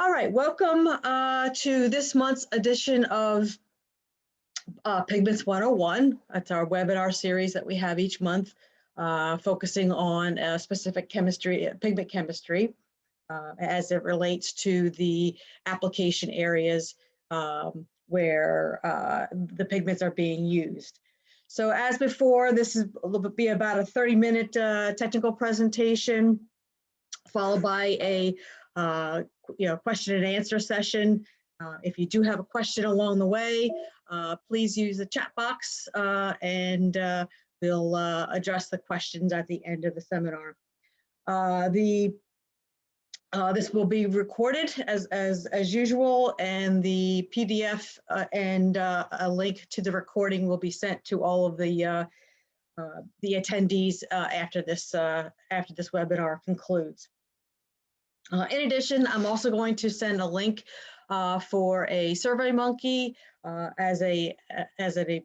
All right, welcome to this month's edition of Pigments 101. That's our webinar series that we have each month, focusing on a specific chemistry, pigment chemistry, as it relates to the application areas where the pigments are being used. So as before, this is be about a 30-minute technical presentation, followed by a question and answer session. If you do have a question along the way, please use the chat box and we'll address the questions at the end of the seminar. This will be recorded as usual, and the PDF and a link to the recording will be sent to all of the attendees after this webinar concludes. In addition, I'm also going to send a link for a SurveyMonkey as an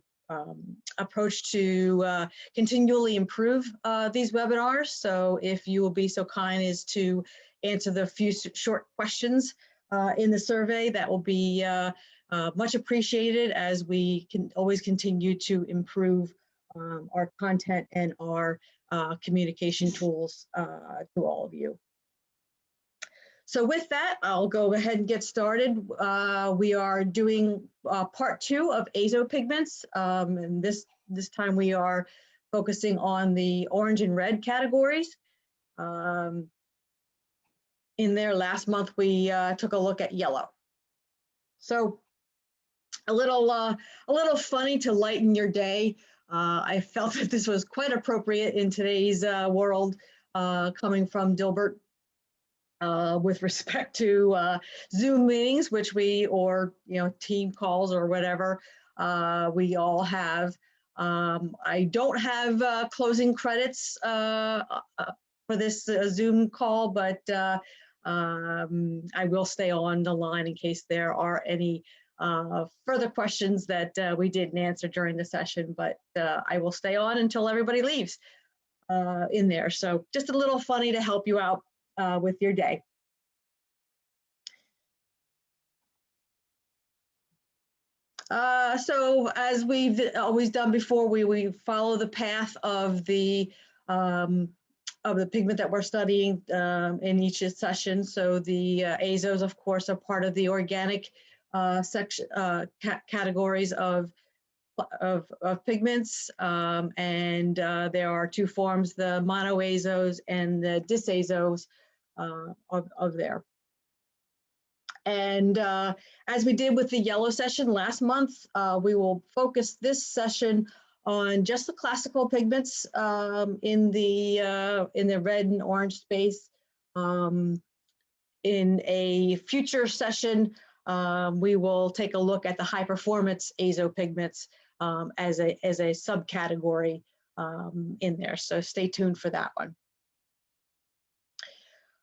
approach to continually improve these webinars. So if you will be so kind as to answer the few short questions in the survey, that will be much appreciated, as we can always continue to improve our content and our communication tools to all of you. So with that, I'll go ahead and get started. We are doing part 2 of Azo Pigments, and this time we are focusing on the orange and red categories. In there last month, we took a look at yellow. So a little funny to lighten your day. I felt that this was quite appropriate in today's world, coming from Dilbert. With respect to Zoom meetings, which or team calls or whatever we all have. I don't have closing credits for this Zoom call, but I will stay on the line in case there are any further questions that we didn't answer during the session, but I will stay on until everybody leaves in there. So just a little funny to help you out with your day. So as we've always done before, we follow the path of the pigment that we're studying in each session. So the azos, of course, are part of the organic section categories of pigments, and there are 2 forms: the monoazos and the disazos of there. And as we did with the yellow session last month, we will focus this session on just the classical pigments in the red and orange space. In a future session, we will take a look at the high performance azo pigments as a subcategory in there. So stay tuned for that one.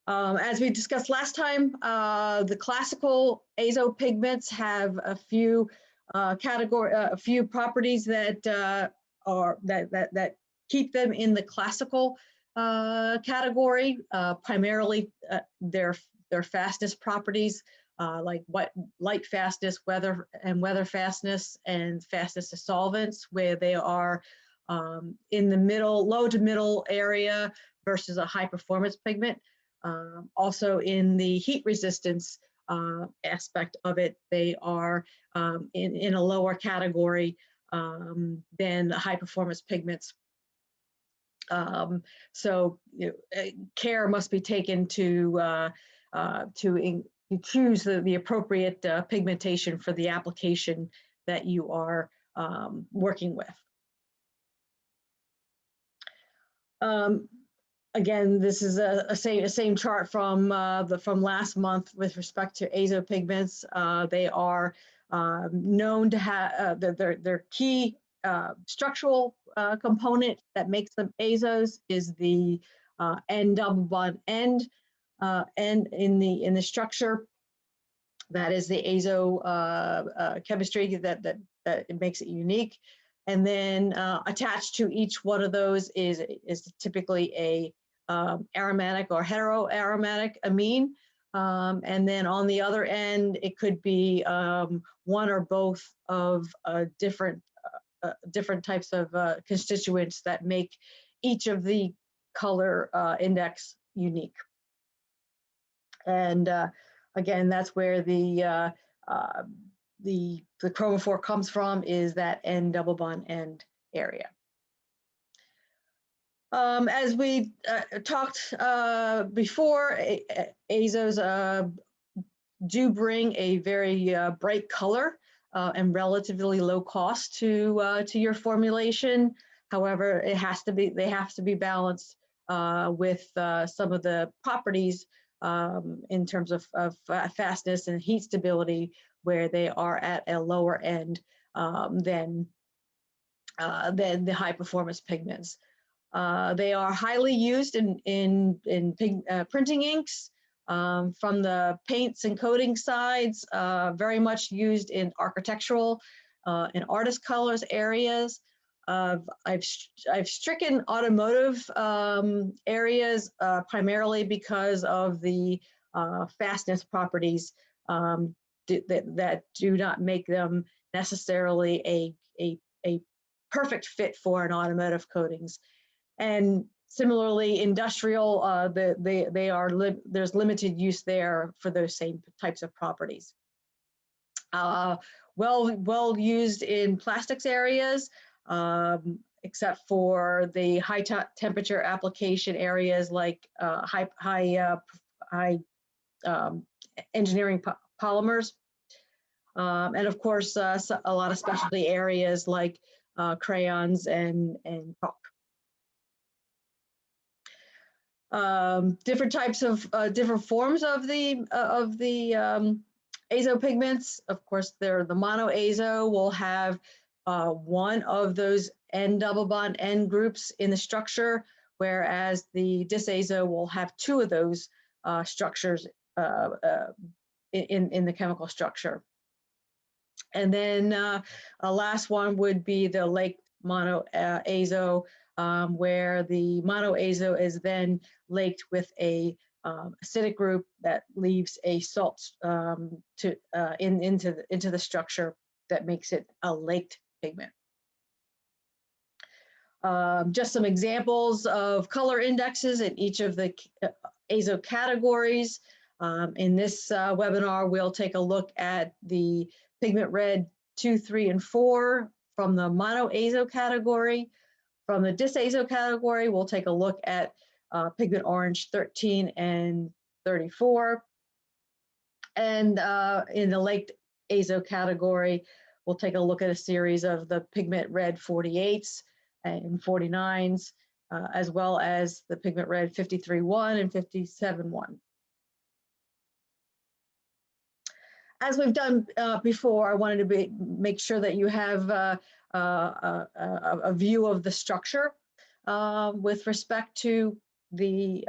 As we discussed last time, the classical azo pigments have a few properties that keep them in the classical category. Primarily, their fastness properties, like light fastness, weather fastness, and fastness to solvents, where they are in the low to middle area versus a high performance pigment. Also in the heat resistance aspect of it, they are in a lower category than the high performance pigments. So care must be taken to choose the appropriate pigmentation for the application that you are working with. Again, this is a same chart from last month with respect to azo pigments. They are known to have their key structural component that makes them azos is the N double bond end in the structure. That is the azo chemistry that it makes it unique. And then attached to each one of those is typically a aromatic or heteroaromatic amine. And then on the other end, it could be one or both of different types of constituents that make each of the color index unique. And again, that's where the chromophore comes from, is that N double bond end area. As we talked before, Azos do bring a very bright color and relatively low cost to your formulation. However, they have to be balanced with some of the properties in terms of fastness and heat stability, where they are at a lower end than the high performance pigments. They are highly used in printing inks, from the paints and coating sides, very much used in architectural and artist colors areas. I've stricken automotive areas primarily because of the fastness properties that do not make them necessarily a perfect fit for an automotive coatings. And similarly, industrial, there's limited use there for those same types of properties. Well used in plastics areas, except for the high temperature application areas like high engineering polymers, and of course a lot of specialty areas like crayons and chalk. Different types of different forms of the Azo pigments. Of course, the mono Azo will have one of those N double bond N groups in the structure, whereas the dis Azo will have two of those structures in the chemical structure. And then a last one would be the lake mono Azo, where the mono Azo is then laked with a acidic group that leaves a salt into the structure that makes it a laked pigment. Just some examples of color indexes in each of the Azo categories. In this webinar, we'll take a look at the pigment red 2, 3, and 4 from the mono Azo category. From the dis Azo category, we'll take a look at pigment orange 13 and 34. And in the lake Azo category, we'll take a look at a series of the pigment red 48s and 49s, as well as the pigment red 53.1 and 57.1. As we've done before, I wanted to make sure that you have a view of the structure with respect to the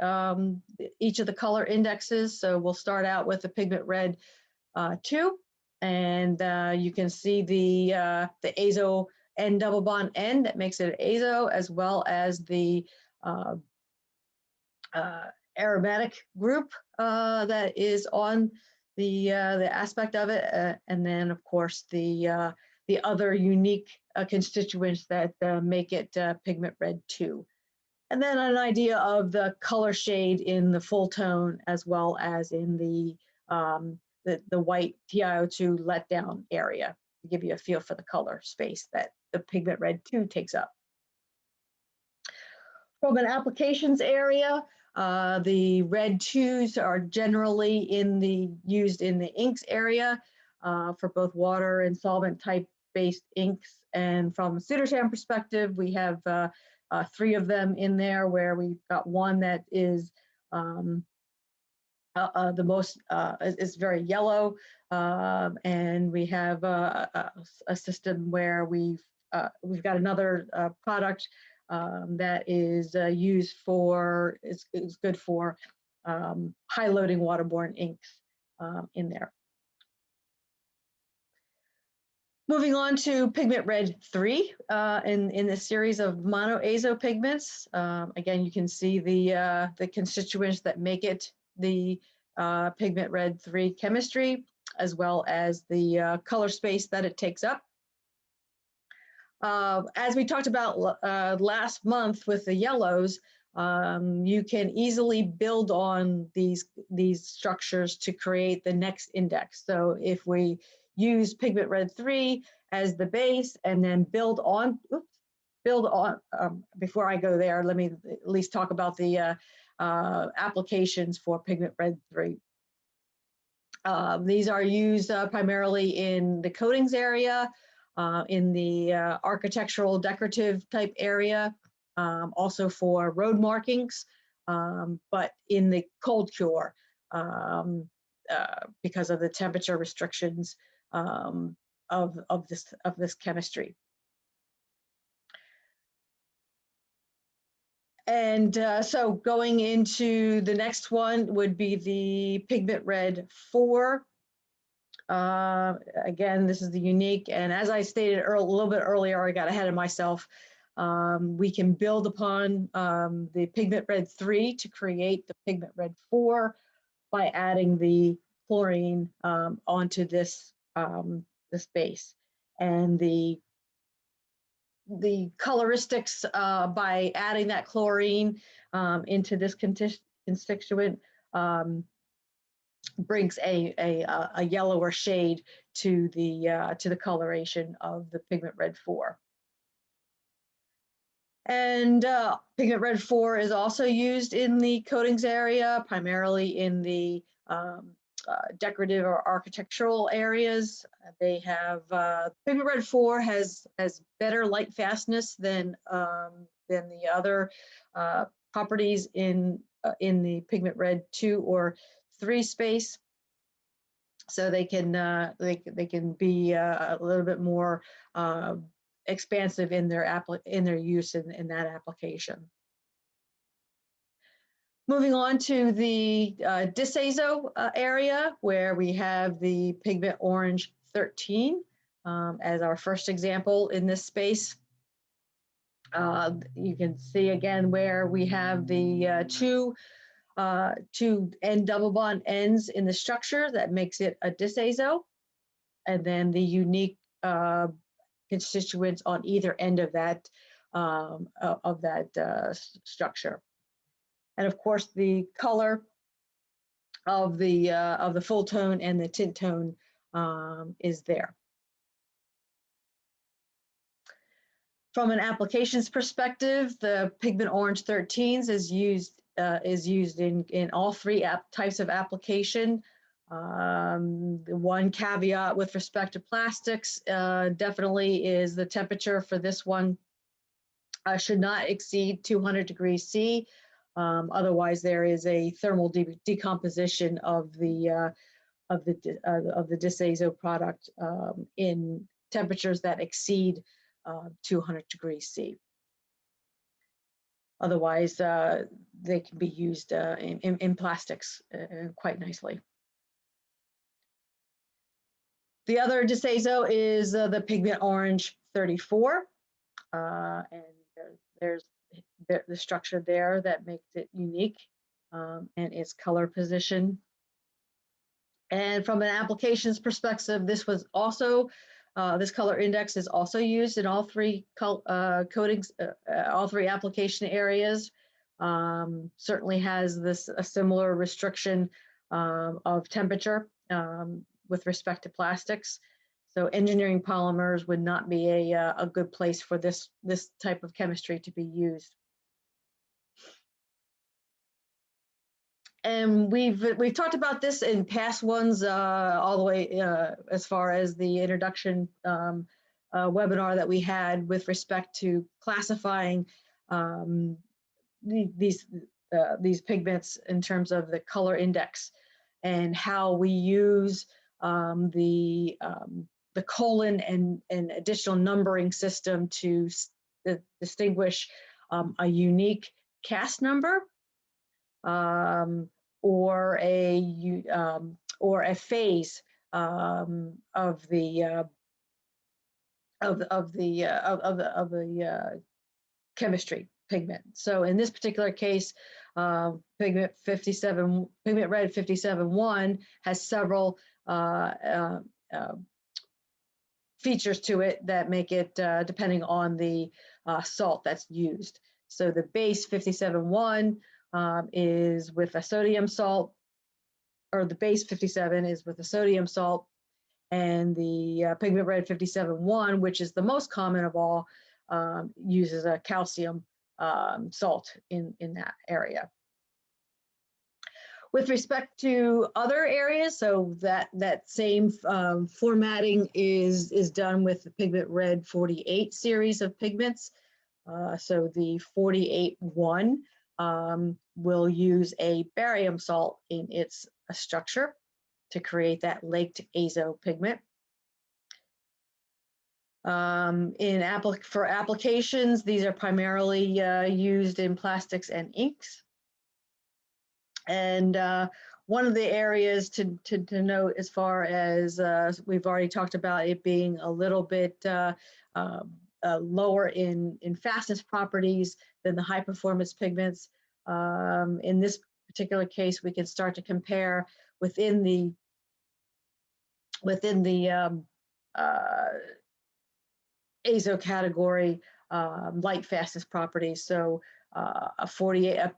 each of the color indexes. So we'll start out with the pigment red 2, and you can see the Azo N double bond N that makes it Azo, as well as the aromatic group that is on the aspect of it, and then of course the other unique constituents that make it pigment red 2. And then an idea of the color shade in the full tone, as well as in the white TiO2 letdown area, to give you a feel for the color space that the pigment red 2 takes up. From an applications area, the red 2s are generally used in the inks area for both water and solvent type based inks. And from a Sudarshan perspective, we have 3 of them in there, where we've got one that is the most is very yellow, and we have a system where we've got another product that is used for, is good for high loading waterborne inks in there. Moving on to pigment red 3 in this series of mono Azo pigments. Again, you can see the constituents that make it the Pigment Red 3 chemistry, as well as the color space that it takes up. As we talked about last month with the yellows, you can easily build on these structures to create the next index. So if we use Pigment Red 3 as the base and then build on, before I go there, let me at least talk about the applications for Pigment Red 3. These are used primarily in the coatings area, in the architectural decorative type area, also for road markings, but in the cold cure because of the temperature restrictions of this chemistry. And so going into the next one would be the Pigment Red 4. Again, this is the unique, and as I stated a little bit earlier, I got ahead of myself. We can build upon the Pigment Red 3 to create the Pigment Red 4 by adding the chlorine onto this base. And the coloristics by adding that chlorine into this constituent brings a yellower shade to the coloration of the Pigment Red 4. And Pigment Red 4 is also used in the coatings area, primarily in the decorative or architectural areas. They have Pigment Red 4 has better light fastness than the other properties in the Pigment Red 2 or 3 space. So they can be a little bit more expansive in their use in that application. Moving on to the Disazo area, where we have the Pigment Orange 13 as our first example in this space. You can see again where we have the two end double bond ends in the structure that makes it a Disazo, and then the unique constituents on either end of that structure. And of course, the color of the full tone and the tint tone is there. From an applications perspective, the Pigment Orange 13s is used in all three types of application. The one caveat with respect to plastics definitely is the temperature for this one should not exceed 200 degrees C. Otherwise, there is a thermal decomposition of the Disazo product in temperatures that exceed 200 degrees C. Otherwise, they can be used in plastics quite nicely. The other Disazo is the Pigment Orange 34, and there's the structure there that makes it unique, and its color position. And from an applications perspective, this was also this color index is also used in all three coatings, all three application areas. Certainly has a similar restriction of temperature with respect to plastics. So engineering polymers would not be a good place for this type of chemistry to be used. And we've talked about this in past ones all the way as far as the introduction webinar that we had with respect to classifying these pigments in terms of the color index and how we use the colon and additional numbering system to distinguish a unique cast number or a phase of the chemistry. pigment. So in this particular case, Pigment Red 57.1 has several features to it that make it depending on the salt that's used. So the base 57.1 is with a sodium salt, or the base 57 is with a sodium salt, and the Pigment Red 57.1, which is the most common of all, uses a calcium salt in that area. With respect to other areas, so that same formatting is done with the Pigment Red 48 series of pigments. So the 48.1 will use a barium salt in its structure to create that laked azo pigment. For applications, these are primarily used in plastics and inks. And one of the areas to note, as far as we've already talked about it being a little bit lower in fastness properties than the high performance pigments. In this particular case, we can start to compare within the azo category light fastness properties. So a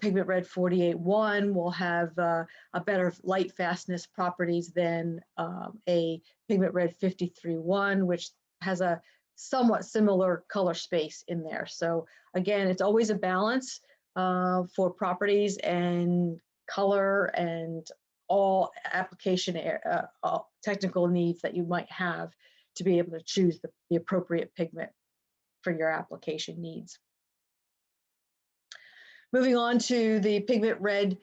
Pigment Red 48.1 will have a better light fastness properties than a Pigment Red 53.1, which has a somewhat similar color space in there. So again, it's always a balance for properties and color and all application technical needs that you might have to be able to choose the appropriate pigment for your application needs. Moving on to the Pigment Red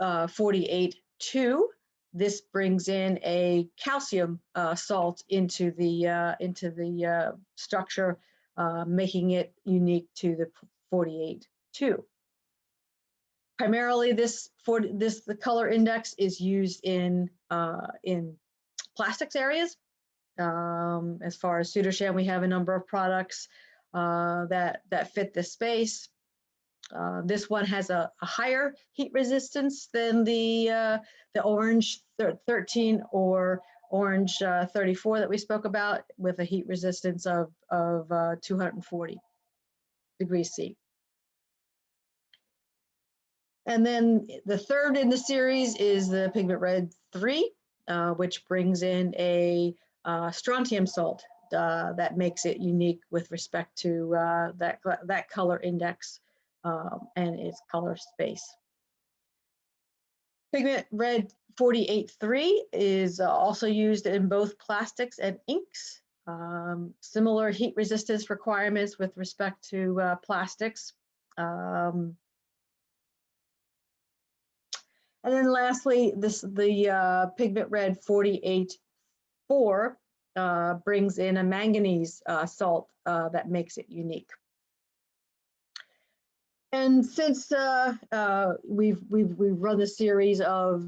48.2, this brings in a calcium salt into the structure, making it unique to the 48.2. Primarily, the color index is used in plastics areas. As far as Sudarshan, we have a number of products that fit this space. This one has a higher heat resistance than the orange 13 or orange 34 that we spoke about, with a heat resistance of 240 degrees C. And then the third in the series is the Pigment Red 3, which brings in a strontium salt that makes it unique with respect to that color index and its color space. Pigment Red 48.3 is also used in both plastics and inks. Similar heat resistance requirements with respect to plastics. And then lastly, the Pigment Red 48.4 brings in a manganese salt that makes it unique. And since we've run the series of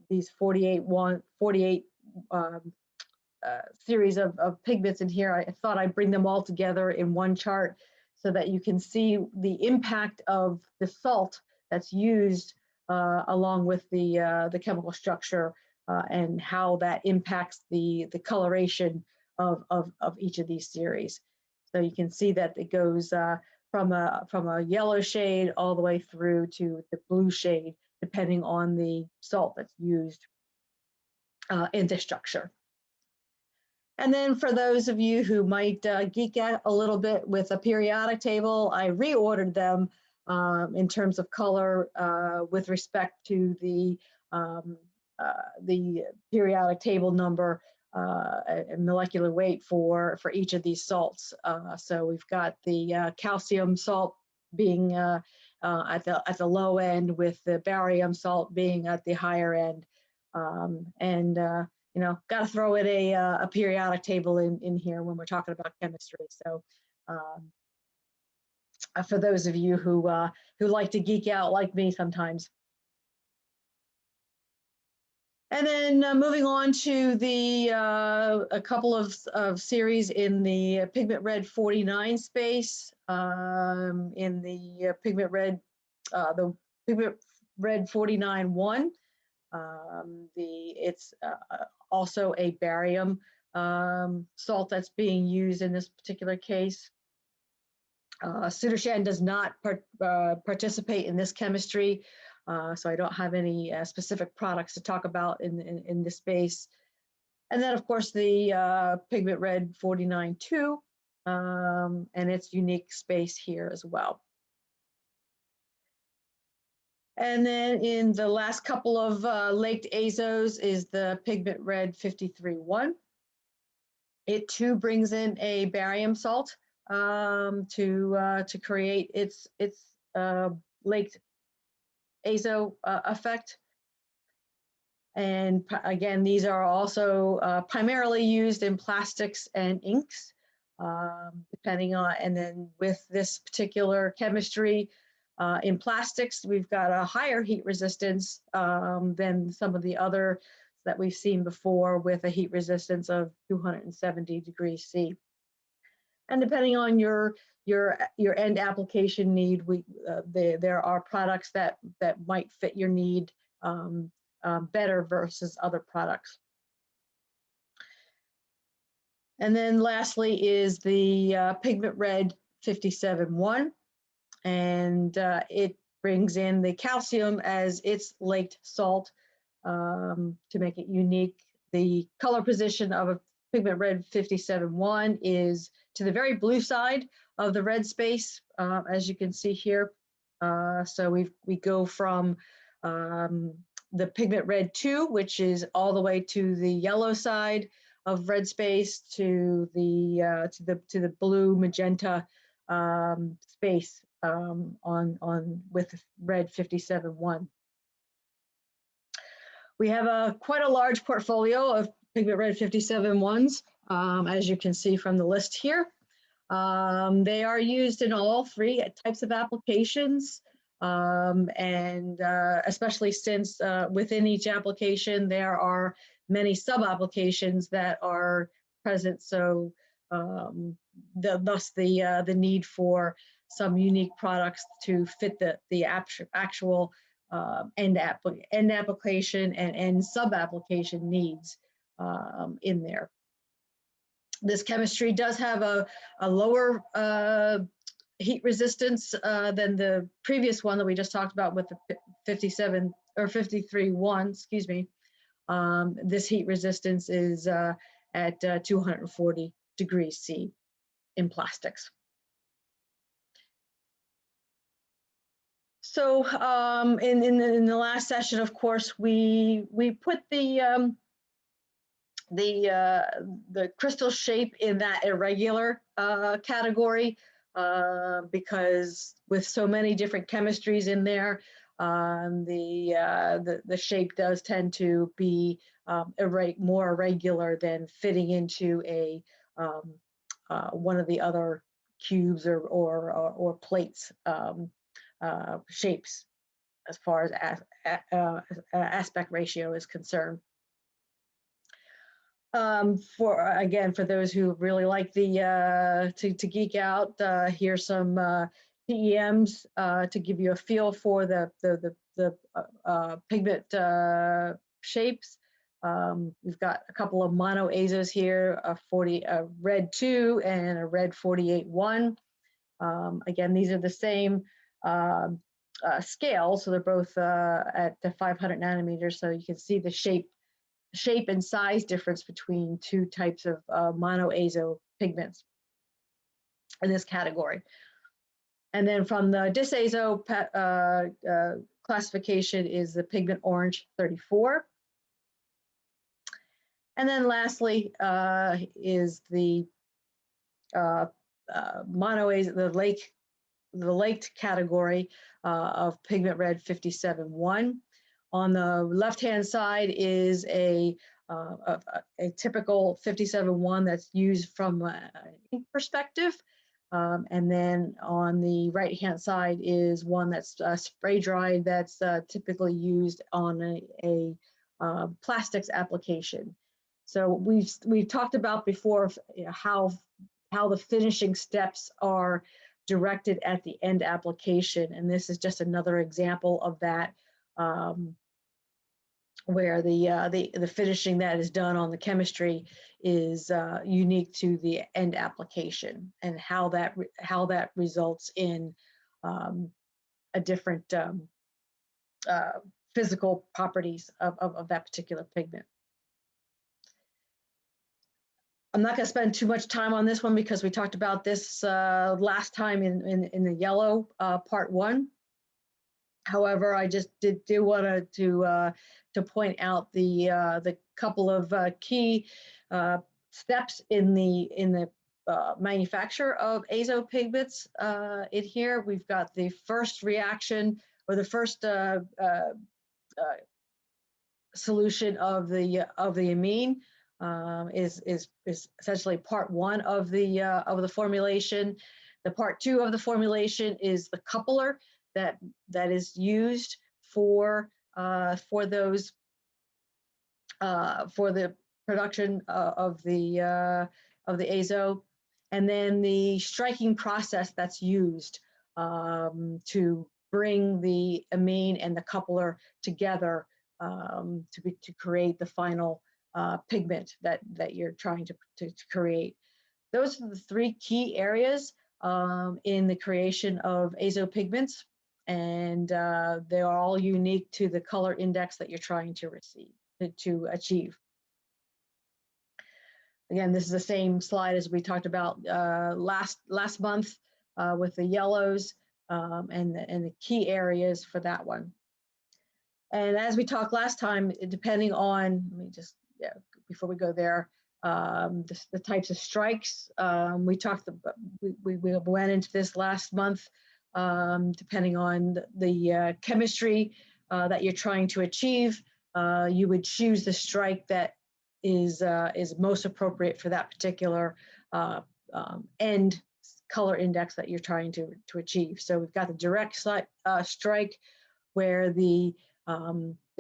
these 48 series of pigments in here, I thought I'd bring them all together in one chart so that you can see the impact of the salt that's used along with the chemical structure and how that impacts the coloration of each of these series. So you can see that it goes from a yellow shade all the way through to the blue shade, depending on the salt that's used in the structure. And then for those of you who might geek out a little bit with a periodic table, I reordered them in terms of color with respect to the periodic table number and molecular weight for each of these salts. So we've got the calcium salt being at the low end, with the barium salt being at the higher end, you know, got to throw in a periodic table in here when we're talking about chemistry. So for those of you who like to geek out like me sometimes. And then moving on to the a couple of series in the Pigment Red 49 space, in the Pigment Red 49-1. It's also a barium salt that's being used in this particular case. Sudarshan does not participate in this chemistry, so I don't have any specific products to talk about in this space. And then, of course, the Pigment Red 49-2 and its unique space here as well. And then in the last couple of laked azos is the Pigment Red 53-1. It too brings in a barium salt to create its laked azo effect. And again, these are also primarily used in plastics and inks, depending on, and then with this particular chemistry, in plastics, we've got a higher heat resistance than some of the other that we've seen before, with a heat resistance of 270 degrees C. And depending on your end application need, there are products that might fit your need better versus other products. And then lastly is the Pigment Red 57-1, and it brings in the calcium as its laked salt to make it unique. The color position of a Pigment Red 57-1 is to the very blue side of the red space, as you can see here. So we go from the Pigment Red 2, which is all the way to the yellow side of red space, to the blue magenta space on with Red 57-1. We have quite a large portfolio of Pigment Red 57-1s, as you can see from the list here. They are used in all three types of applications, and especially since within each application there are many sub-applications that are present, so thus the need for some unique products to fit the actual end application and sub-application needs in there. This chemistry does have a lower heat resistance than the previous one that we just talked about with the 57 or 53-1, excuse me. This heat resistance is at 240 degrees C in plastics. So in the last session, of course, we put the crystal shape in that irregular category because with so many different chemistries in there, the shape does tend to be more irregular than fitting into a one of the other cubes or plates shapes as far as aspect ratio is concerned. For those who really like to geek out, here's some PEMs to give you a feel for the pigment shapes. We've got a couple of mono azos here, a red 2 and a red 48-1. Again, these are the same scale, so they're both at the 500 nanometers, so you can see the shape and size difference between two types of mono azo pigments in this category. And then from the disazo classification is the pigment orange 34. And then lastly is the mono azo, the laked category of pigment red 57-1. On the left-hand side is a typical 57-1 that's used from an ink perspective. And then on the right-hand side is one that's spray dried that's typically used on a plastics application. So we've talked about before, you know, how the finishing steps are directed at the end application, and this is just another example of that, where the finishing that is done on the chemistry is unique to the end application, and how that results in a different physical properties of that particular pigment. I'm not going to spend too much time on this one because we talked about this last time in the yellow part 1. However, I just do want to point out the couple of key steps in the manufacture of azo pigments. In here, we've got the first reaction, or the first solution of the amine. Is essentially part 1 of the formulation. The part 2 of the formulation is the coupler that is used for those for the production of the azo, and then the striking process that's used to bring the amine and the coupler together to create the final pigment that you're trying to create. Those are the 3 key areas in the creation of azo pigments, and they are all unique to the color index that you're trying to achieve. Again, this is the same slide as we talked about last month with the yellows and the key areas for that one. And as we talked last time, depending on, let me just, before we go there, the types of strikes, we went into this last month, depending on the chemistry that you're trying to achieve, you would choose the strike that is most appropriate for that particular end color index that you're trying to achieve. So we've got the direct strike, where the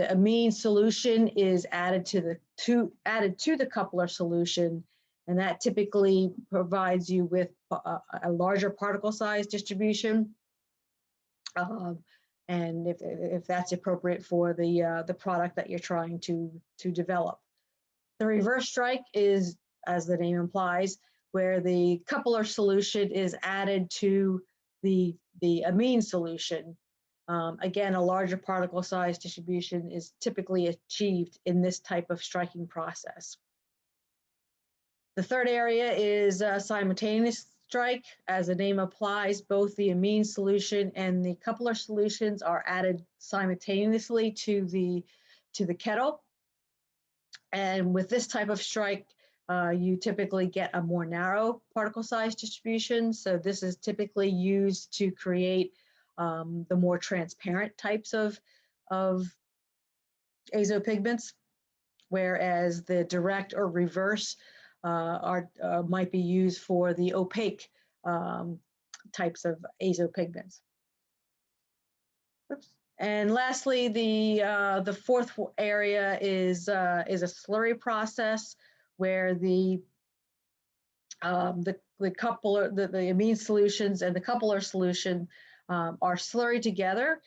amine solution is added to the coupler solution, and that typically provides you with a larger particle size distribution, and if that's appropriate for the product that you're trying to develop. The reverse strike is, as the name implies, where the coupler solution is added to the amine solution. Again, a larger particle size distribution is typically achieved in this type of striking process. The third area is simultaneous strike. As the name applies, both the amine solution and the coupler solutions are added simultaneously to the kettle. And with this type of strike, you typically get a more narrow particle size distribution. So this is typically used to create the more transparent types of azo pigments, whereas the direct or reverse might be used for the opaque types of azo pigments. Oops. And lastly, the fourth area is a slurry process, where the coupler, the amine solutions and the coupler solution are slurried together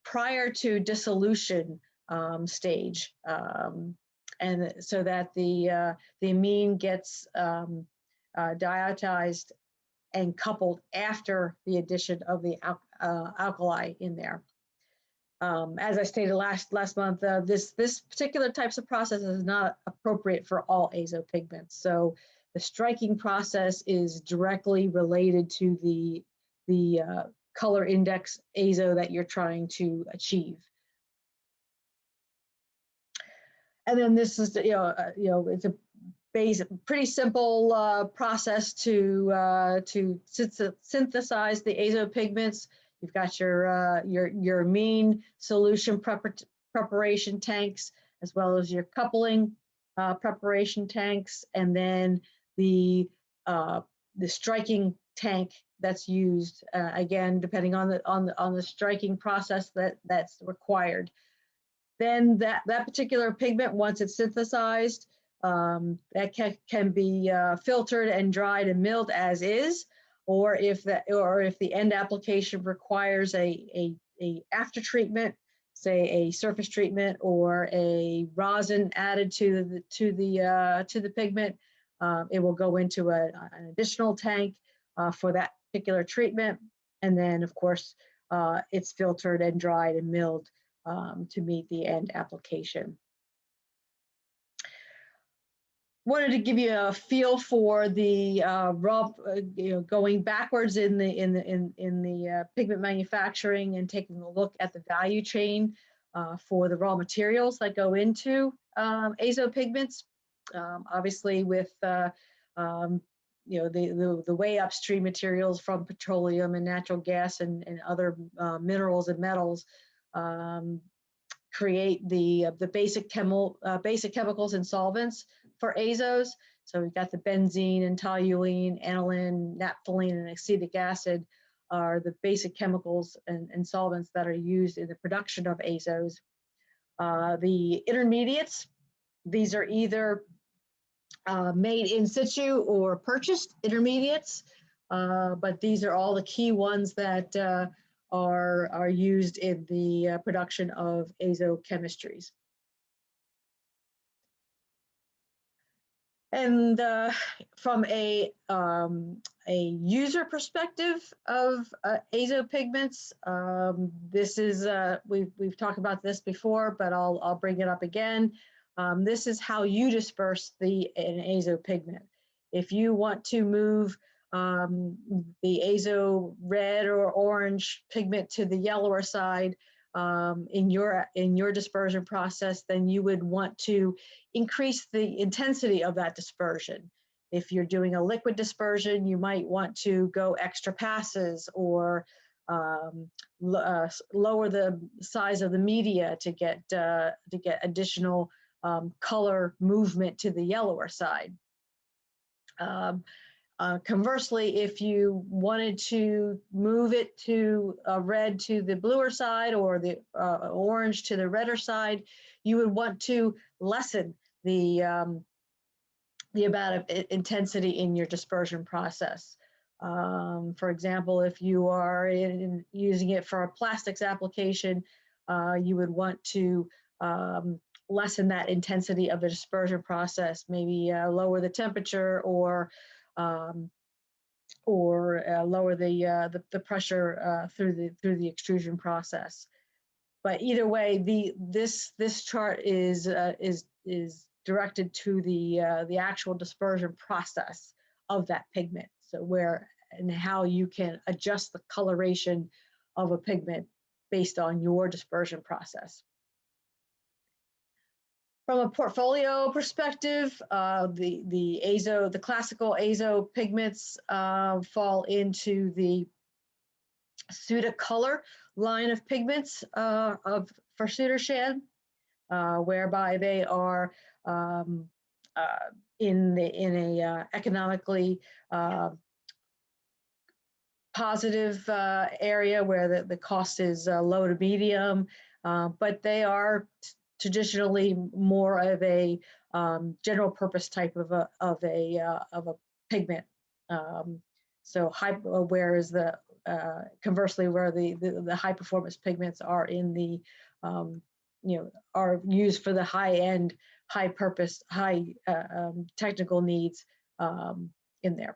prior to dissolution stage, and so that the amine gets diazotized and coupled after the addition of the alkali in there. As I stated last month, this particular types of process is not appropriate for all azo pigments. So the striking process is directly related to the color index azo that you're trying to achieve. And then this is, it's a pretty simple process to synthesize the azo pigments. You've got your amine solution preparation tanks, as well as your coupling preparation tanks, and then the striking tank that's used, again, depending on the striking process that's required. then that particular pigment, once it's synthesized, that can be filtered and dried and milled as is, or if the end application requires a after treatment, say a surface treatment or a rosin added to the pigment, it will go into an additional tank for that particular treatment, and then of course it's filtered and dried and milled to meet the end application. Wanted to give you a feel for the raw, going backwards in the pigment manufacturing and taking a look at the value chain for the raw materials that go into Azo pigments. Obviously, with the way upstream materials from petroleum and natural gas and other minerals and metals create the basic chemicals and solvents for azos. So we've got the benzene and toluene, aniline, naphthalene, and acetic acid are the basic chemicals and solvents that are used in the production of azos. The intermediates, these are either made in situ or purchased intermediates, but these are all the key ones that are used in the production of azo chemistries. And from a user perspective of azo pigments, this is we've talked about this before, but I'll bring it up again. This is how you disperse an azo pigment. If you want to move the azo red or orange pigment to the yellower side in your dispersion process, then you would want to increase the intensity of that dispersion. If you're doing a liquid dispersion, you might want to go extra passes or lower the size of the media to get additional color movement to the yellower side. Conversely, if you wanted to move it to red to the bluer side or the orange to the redder side, you would want to lessen the amount of intensity in your dispersion process. For example, if you are using it for a plastics application, you would want to lessen that intensity of the dispersion process, maybe lower the temperature or lower the pressure through the extrusion process. But either way, this chart is directed to the actual dispersion process of that pigment. So where and how you can adjust the coloration of a pigment based on your dispersion process. From a portfolio perspective, the classical azo pigments fall into the Sudacolor line of pigments for Sudarshan, whereby they are in a economically positive area where the cost is low to medium, but they are traditionally more of a general purpose type of a pigment. So whereas conversely, where the high performance pigments are in the are used for the high end, high purpose, high technical needs in there.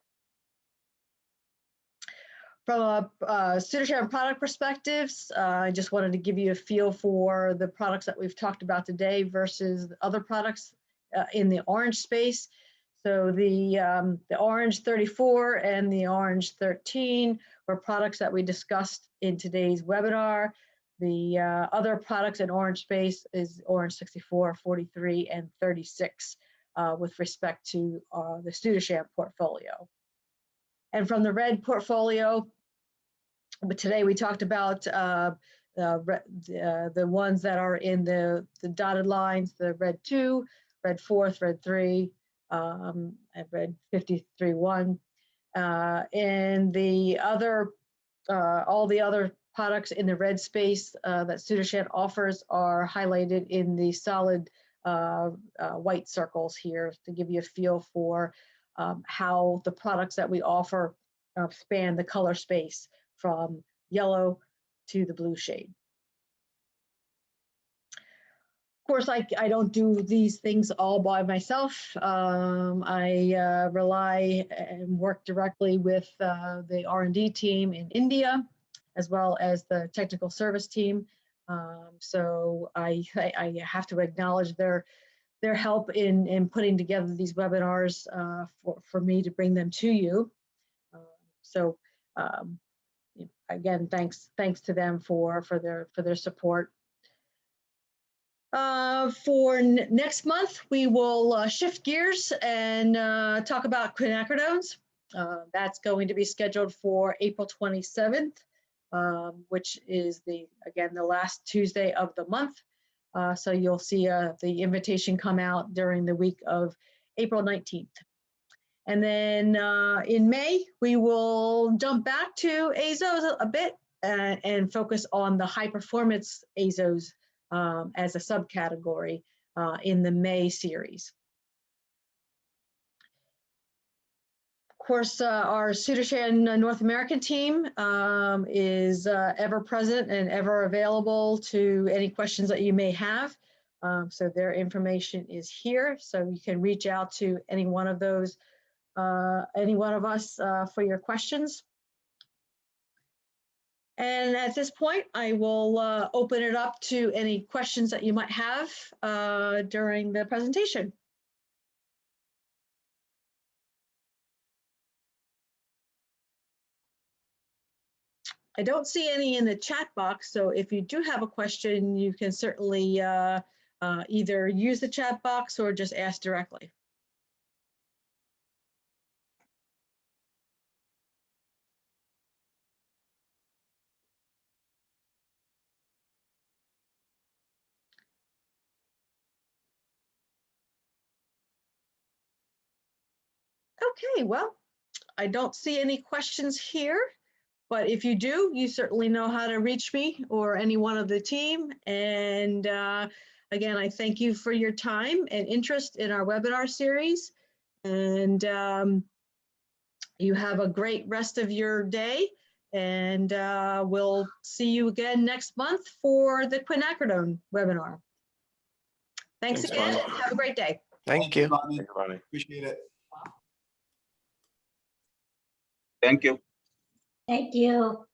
From a Sudarshan product perspectives, I just wanted to give you a feel for the products that we've talked about today versus other products in the orange space. So the orange 34 and the orange 13 were products that we discussed in today's webinar. The other products in orange space is orange 64, 43, and 36 with respect to the Sudarshan portfolio. And from the red portfolio, but today we talked about the ones that are in the dotted lines, the red 2, red 4, red 3, and red 53.1. And the other, all the other products in the red space that Sudarshan offers are highlighted in the solid white circles here to give you a feel for how the products that we offer span the color space from yellow to the blue shade. Of course, I don't do these things all by myself. I rely and work directly with the R&D team in India, as well as the technical service team. So I have to acknowledge their help in putting together these webinars for me to bring them to you. So again, thanks to them for their support. For next month, we will shift gears and talk about quinacridones. That's going to be scheduled for April 27th, which is the last Tuesday of the month. So you'll see the invitation come out during the week of April 19th. And then in May, we will jump back to Azos a bit and focus on the high performance Azos as a subcategory in the May series. Of course, our Sudarshan North American team is ever present and ever available to any questions that you may have. So their information is here, so you can reach out to any one of those, any one of us for your questions. And at this point, I will open it up to any questions that you might have during the presentation. I don't see any in the chat box, so if you do have a question, you can certainly either use the chat box or just ask directly. Okay, well, I don't see any questions here, but if you do, you certainly know how to reach me or any one of the team. And again, I thank you for your time and interest in our webinar series. And you have a great rest of your day. And we'll see you again next month for the quinacridone webinar. Thanks again. Bonnie. Have a great day. Thank you. Bonnie. Thank you, Bonnie. Appreciate it. Thank you. Thank you.